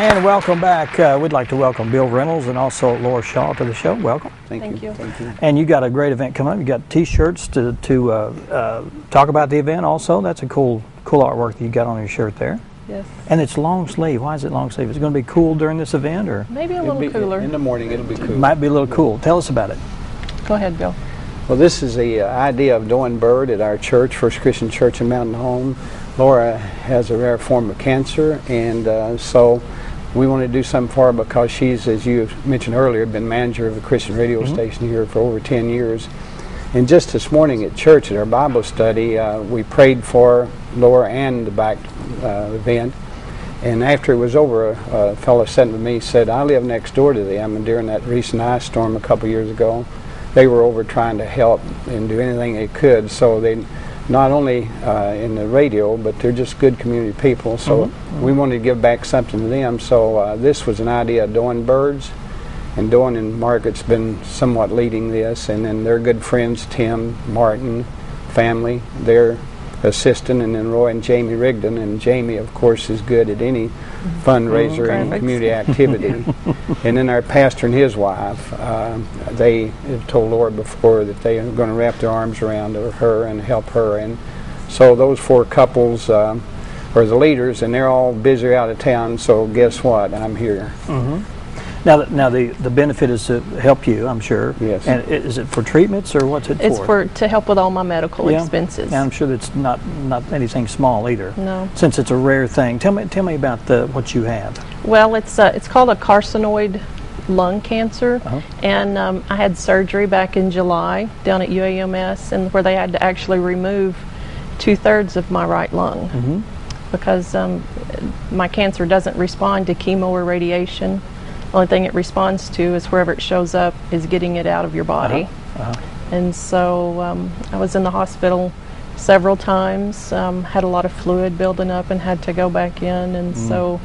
And welcome back. We'd like to welcome Bill Reynolds and also Lorra Shaw to the show. Welcome. Thank you. Thank you. And you got a great event coming up. You got T-shirts to talk about the event also. That's a cool artwork that you got on your shirt there. Yes. And it's long sleeve. Why is it long sleeve? Is it going to be cool during this event, or maybe a little cooler? In the morning, it'll be cool. It might be a little cool. Tell us about it. Go ahead, Bill. Well, this is the idea of doing bird at our church, First Christian Church in Mountain Home. Laura has a rare form of cancer, and so we want to do something for her because she's, as you mentioned earlier, been manager of a Christian radio station here for over 10 years. And just this morning at church at our Bible study, we prayed for Laura and the back event. And after it was over, a fellow sitting with me said, I live next door to them, and during that recent ice storm a couple years ago, they were over trying to help and do anything they could. So they not only in the radio, but they're just good community people. So we wanted to give back something to them. So this was an idea of Dawn Birds, and Dawn and Margaret's been somewhat leading this, and then their good friends, Tim, Martin, family, their assistant, and then Roy and Jamie Rigdon. And Jamie, of course, is good at any fundraiser and community activity. And then our pastor and his wife, they have told Laura before that they are going to wrap their arms around her and help her. And so those four couples are the leaders, and they're all busy out of town, so guess what? I'm here. Now the benefit is to help you, I'm sure. Yes. And is it for treatments, or what's it for? It's to help with all my medical expenses. And I'm sure that's not anything small either. No. Since it's a rare thing. Tell me about what you have. Well, it's called a carcinoid lung cancer, and I had surgery back in July down at UAMS, and where they had to actually remove 2/3 of my right lung because my cancer doesn't respond to chemo or radiation. The only thing it responds to is wherever it shows up is getting it out of your body. And so I was in the hospital several times, had a lot of fluid building up and had to go back in, and so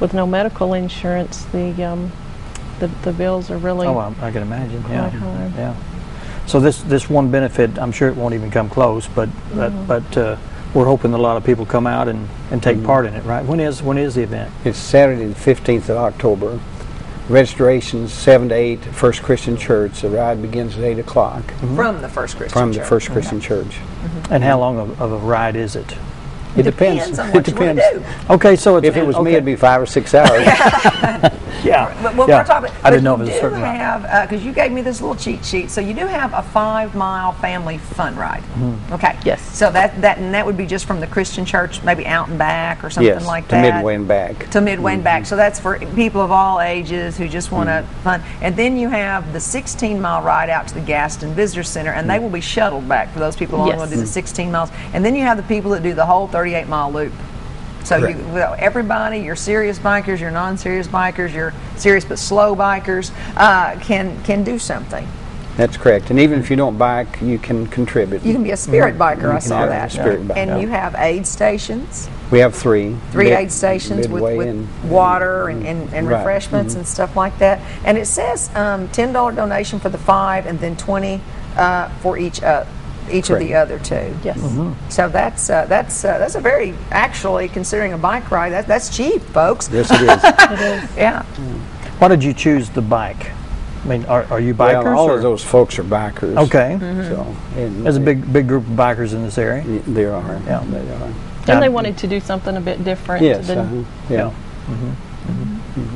with no medical insurance, the bills are really I can imagine. quite high. Yeah. So this one benefit, I'm sure it won't even come close, but we're hoping that a lot of people come out and take part in it, right? When is the event? It's Saturday the 15th of October. Registration's 7 to 8 at First Christian Church. The ride begins at 8 o'clock. From the First Christian Church. From the First Christian Church. And how long of a ride is it? It depends on what you want to do. Okay, so if it was me, it'd be 5 or 6 hours. But we're talking. I didn't know it was a certain ride. Have because you gave me this little cheat sheet, so you do have a 5-mile family fun ride. Okay. Yes. So that would be just from the Christian church, maybe out and back or something like that. To Midway and back. To Midway and back. So that's for people of all ages who just want to fun. And then you have the 16-mile ride out to the Gaston Visitor Center, and they will be shuttled back for those people who only want to do the 16 miles. And then you have the people that do the whole 38-mile loop. So everybody, your serious bikers, your non-serious bikers, your serious but slow bikers can do something. That's correct. And even if you don't bike, you can contribute. You can be a spirit biker. I saw that. Spirit biker. And you have aid stations. We have three aid stations with water and refreshments and stuff like that. And it says $10 donation for the 5, and then $20 for each of the other 2. Yes. So that's a very, actually, considering a bike ride, that's cheap, folks. Yes, it is. It is. Yeah. Why did you choose the bike? I mean, are you bikers? Well, all of those folks are bikers. Okay. So, there's a big group of bikers in this area. There are. Yeah. They are. And they wanted to do something a bit different. Yes. Yeah.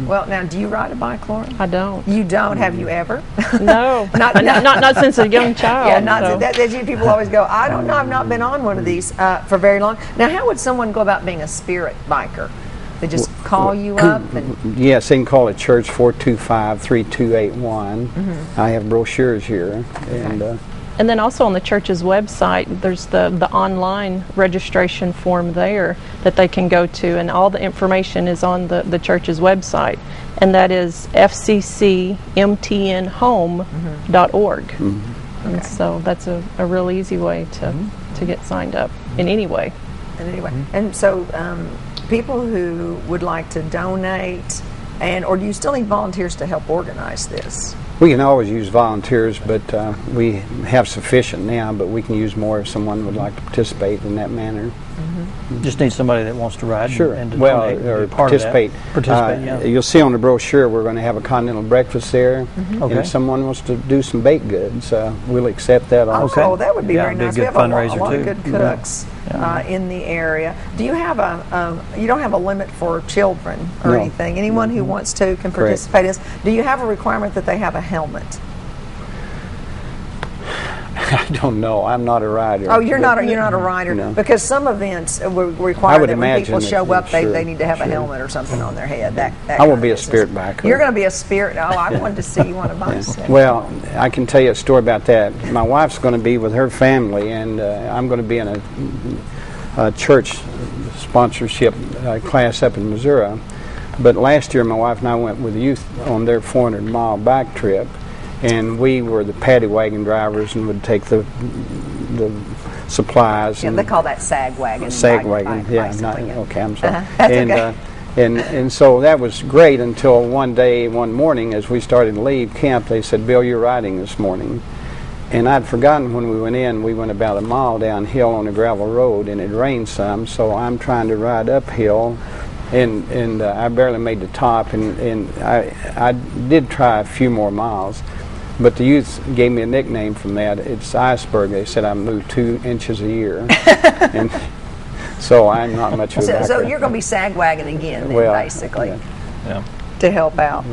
Well, now, do you ride a bike, Laura? I don't. You don't? Have you ever? No. not since a young child. Yeah, that's people always go, I don't know, I've not been on one of these for very long. Now, how would someone go about being a spirit biker? They just call you up? Yes, they can call at church 425-3281. I have brochures here. And then also on the church's website, there's the online registration form there that they can go to, and all the information is on the church's website, and that is fccmtnhome.org. And so that's a real easy way to get signed up in any way. And so people who would like to donate, or do you still need volunteers to help organize this? We can always use volunteers, but we have sufficient now, but we can use more if someone would like to participate in that manner. Just need somebody that wants to ride Sure. and to Well, donate and or be part participate. of that. Participate, yeah. You'll see on the brochure we're going to have a continental breakfast there. And Okay. if someone wants to do some baked goods, we'll accept that also. Oh, that would be Yeah, very it'd be a nice. good We have a fundraiser, lot of too. good cooks in the area. Do you have you don't have a limit for children or No. anything? Anyone who wants to can participate in this. Do you have a requirement that they have a helmet? I don't know. I'm not a rider. Oh, you're not a rider, No. because some events will I require would that when people imagine show that- up, they sure, need to have a sure. helmet or something on their head. That I kind will of be a business. spirit biker. You're going to be a spirit. Oh, I wanted to see you on a bicycle. Well, I can tell you a story about that. My wife's going to be with her family, and I'm going to be in a church sponsorship class up in Missouri. But last year, my wife and I went with the youth on their 400-mile bike trip, and we were the paddy wagon drivers and would take the supplies. Yeah, and they call that sag wagon. Sag bike- wagon, bike- yeah. bicycle, yeah. Okay, I'm sorry. That's and, okay. And so that was great until one morning, as we started to leave camp, they said, "Bill, you're riding this morning." And I'd forgotten when we went in, we went about a mile downhill on a gravel road, and it rained some, so I'm trying to ride uphill, and I barely made the top, and I did try a few more miles. But the youth gave me a nickname from that. It's Iceberg. They said I move 2 inches a year. And so I'm not much of a So biker. you're going to be sag wagon again, then, Well, basically, yeah. to help out.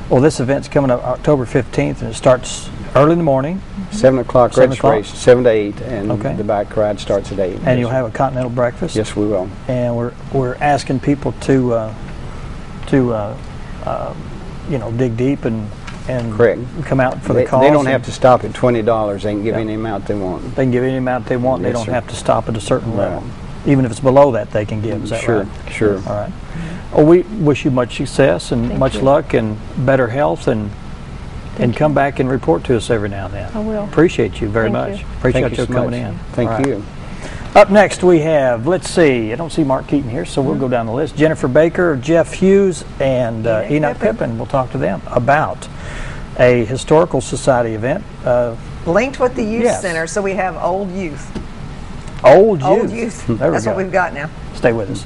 Well, this event's coming up October 15th, and it starts early in the morning, 7 o'clock 7 o'clock? registration, 7 to 8, and Okay. the bike ride starts at 8. and you'll have a continental breakfast. Yes, we will. And we're asking people to dig deep and Correct. come out for They the cause. don't have to stop at $20. They can give any amount they want. They can give any amount they want. They Yes, don't sir. have to stop at a certain Right. level. Even if it's below that, they can give. Is that Sure, right? sure. All right. Well, we wish you much success and Thank much you. luck and better health, and Thank come back and report to us every now and then. I will. Appreciate you very Thank much. you. Appreciate Thank you so coming much. in. Thank All right. you. Up next we have, let's see, I don't see Mark Keaton here, so we'll go down the list. Jennifer Baker, Jeff Hughes, and Enoch Pippin. We'll talk to them about a historical society event. Linked with the youth Yes. center, so we have old youth. Old Old youth. youth. There we That's go. what we've got now. Stay with us.